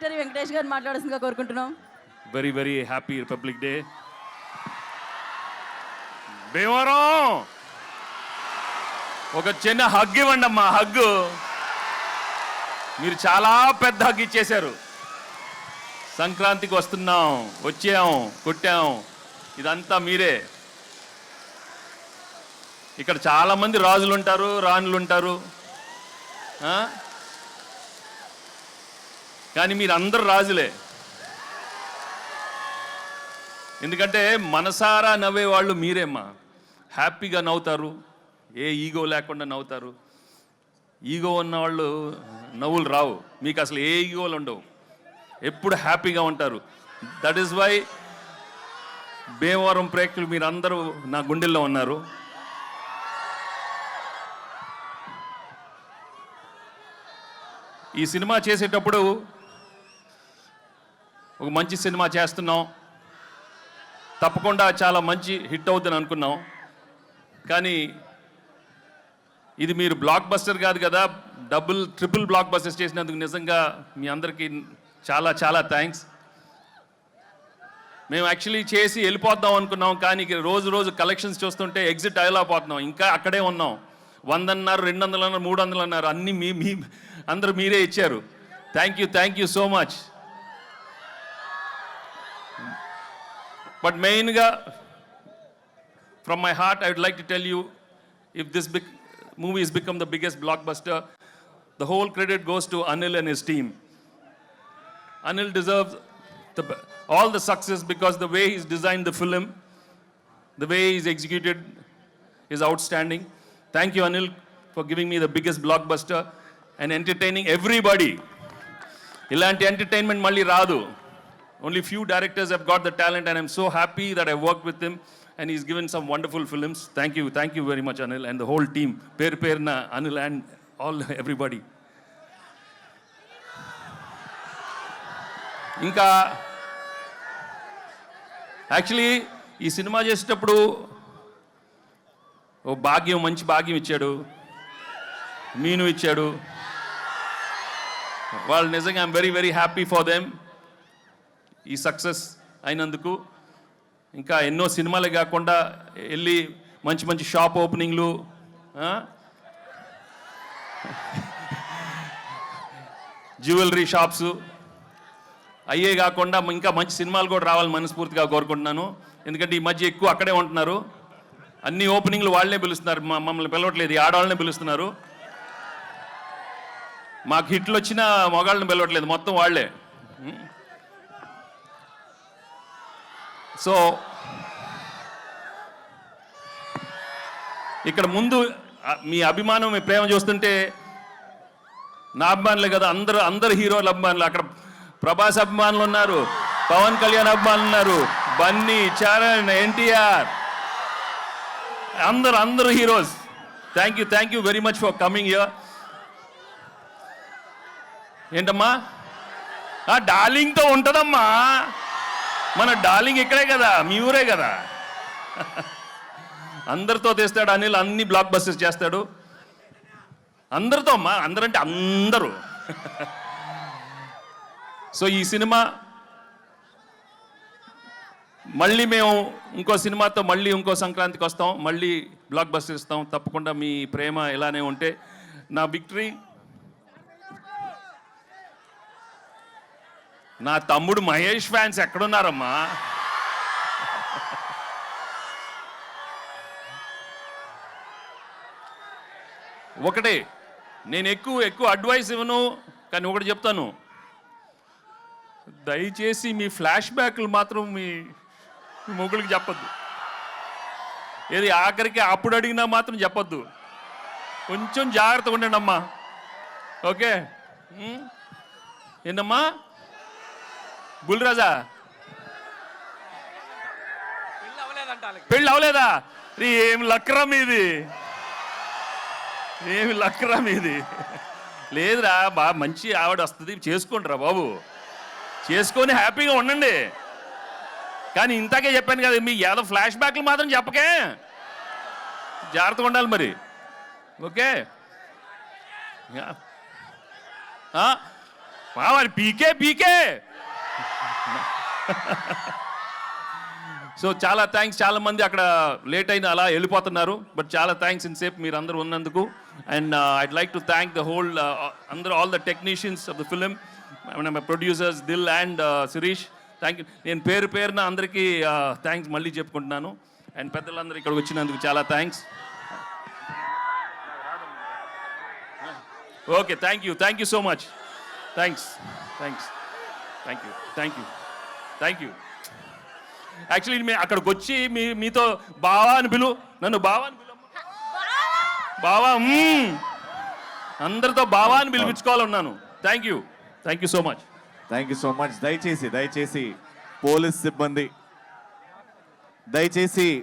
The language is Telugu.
విక్టరీ వెంకటేష్ గారు మాట్లాడాల్సిందిగా కోరుకుంటున్నాం. Very very happy republic day. Bhimavaram ఒక చిన్న హగ్ ఇవ్వండి అమ్మా, హగ్గు. మీరు చాలా పెద్ద హగ్ ఇచ్చేశారు. సంక్రాంతికి వస్తున్నాం, వచ్చాం, కొట్టాం, ఇదంతా మీరే. ఇక్కడ చాలామంది రాజులు ఉంటారు, రాణులు ఉంటారు, కానీ మీరు అందరు రాజులే. ఎందుకంటే మనసారా నవ్వేవాళ్ళు మీరేమ్మా. హ్యాపీగా నవ్వుతారు, ఏ ఈగో లేకుండా నవ్వుతారు. ఈగో ఉన్నవాళ్ళు నవ్వులు రావు, మీకు అసలు ఏ ఈగోలు ఉండవు, ఎప్పుడు హ్యాపీగా ఉంటారు. దట్ ఈస్ వై భీమవరం ప్రేక్షకులు మీరందరూ నా గుండెల్లో ఉన్నారు. ఈ సినిమా చేసేటప్పుడు ఒక మంచి సినిమా చేస్తున్నాం, తప్పకుండా చాలా మంచి హిట్ అవుతుందని అనుకున్నాం. కానీ ఇది మీరు బ్లాక్ బస్టర్ కాదు కదా, ట్రిపుల్ బ్లాక్ బస్టర్స్ చేసినందుకు నిజంగా మీ అందరికీ చాలా చాలా థ్యాంక్స్. మేము యాక్చువల్లీ చేసి వెళ్ళిపోద్దాం అనుకున్నాం, కానీ రోజు రోజు కలెక్షన్స్ చూస్తుంటే ఎగ్జిట్ అయ్యలేకపోతున్నాం. ఇంకా అక్కడే ఉన్నాం. 100 అన్నారు, 200 అన్నారు, 300 అన్నారు, అన్నీ మీ అందరూ మీరే ఇచ్చారు. Thank you so much. But మెయిన్గా from my heart I would like to tell you, if this movie has become the biggest blockbuster, the whole credit goes to Anil and his team. Anil deserves all the success because the way he's designed the film, the way he's executed is outstanding. Thank you, Anil, for giving me the biggest blockbuster and entertaining everybody. Ilanti entertainment malli raadu. Only few directors have got the talent, and I'm so happy that I worked with him and he's given some wonderful films. Thank you very much, Anil, and the whole team. Perna Anil and all everybody. ఇంకా యాక్చువల్లీ ఈ సినిమా చేసేటప్పుడు ఓ మంచి భాగ్యం ఇచ్చాడు, మీను ఇచ్చాడు. వాళ్ళు నిజంగా I'm very very happy for them ఈ సక్సెస్ అయినందుకు. ఇంకా ఎన్నో సినిమాలే కాకుండా వెళ్ళి మంచి మంచి షాప్ ఓపెనింగ్లు, జ్యువెలరీ షాప్స్ అయ్యే కాకుండా ఇంకా మంచి సినిమాలు కూడా రావాలని మనస్ఫూర్తిగా కోరుకుంటున్నాను. ఎందుకంటే ఈ మధ్య ఎక్కువ అక్కడే ఉంటున్నారు, అన్ని ఓపెనింగ్లు వాళ్ళనే పిలుస్తున్నారు, మమ్మల్ని పిలవట్లేదు, ఈ ఆడవాళ్ళనే పిలుస్తున్నారు. మాకు హిట్లు వచ్చినా మగాళ్ళని పిలవట్లేదు, మొత్తం వాళ్ళే. సో ఇక్కడ ముందు మీ అభిమానం, మీ ప్రేమ చూస్తుంటే నా అభిమానులే కదా, అందరు హీరోల అభిమానులు. అక్కడ ప్రభాస్ అభిమానులు ఉన్నారు, పవన్ కళ్యాణ్ అభిమానులు ఉన్నారు, బన్నీ, చరణ్, ఎన్టీఆర్, అందరు heroes. Thank you very much for coming here. ఏంటమ్మా డార్లింగ్తో ఉంటుందమ్మా, మన డార్లింగ్ ఇక్కడే కదా, మీ ఊరే కదా. అందరితో తెస్తాడు అనిల్, అన్ని బ్లాక్ బస్టర్స్ చేస్తాడు అందరితో అమ్మా, అందరంటే అందరూ. సో ఈ సినిమా మళ్ళీ మేము ఇంకో సినిమాతో మళ్ళీ ఇంకో సంక్రాంతికి వస్తాం, మళ్ళీ బ్లాక్ బస్టర్ ఇస్తాం. తప్పకుండా మీ ప్రేమ ఇలానే ఉంటే. నా విక్టరీ, నా తమ్ముడు మహేష్ ఫ్యాన్స్ ఎక్కడున్నారమ్మా? ఒకటే, నేను ఎక్కువ అడ్వైస్ ఇవ్వను, కానీ ఒకటి చెప్తాను, దయచేసి మీ ఫ్లాష్ బ్యాక్లు మాత్రం మీ మొగుడికి చెప్పొద్దు. ఏది ఆఖరికి అప్పుడు అడిగినా మాత్రం చెప్పొద్దు. కొంచెం జాగ్రత్తగా ఉండండి అమ్మా, ఓకే? ఏంటమ్మా బుల్రాజా, పెళ్ళి అవలేదా? ఏమి లక్రా మీది, ఏమి లక్రా మీది? లేదురా బాగా మంచి ఆవిడ వస్తుంది, చేసుకోండిరా బాబు, చేసుకొని హ్యాపీగా ఉండండి. కానీ ఇంతకే చెప్పాను కదా, మీ ఏదో ఫ్లాష్ బ్యాక్లు మాత్రం చెప్పకే, జాగ్రత్తగా ఉండాలి మరి, ఓకే? బావా పీకే సో చాలా థ్యాంక్స్. చాలా మంది అక్కడ లేట్ అయిన అలా వెళ్ళిపోతున్నారు, బట్ చాలా థ్యాంక్స్ ఇన్సేపు మీరు అందరూ ఉన్నందుకు. And I'd like to thank the whole అందరూ all the technicians of the film, producers Dil and Shirish. Thank you. నేను పేరున అందరికీ థ్యాంక్స్ మళ్ళీ చెప్పుకుంటున్నాను. అండ్ పెద్దలందరూ ఇక్కడికి వచ్చినందుకు చాలా thanks. Okay, thank you so much. Thanks. Actually మేము అక్కడికి వచ్చి మీతో బావా అని నన్ను బావా అని బావా అందరితో బావా అని పిలిపించుకోవాలన్నాను. Thank you so much. దయచేసి పోలీస్ సిబ్బంది దయచేసి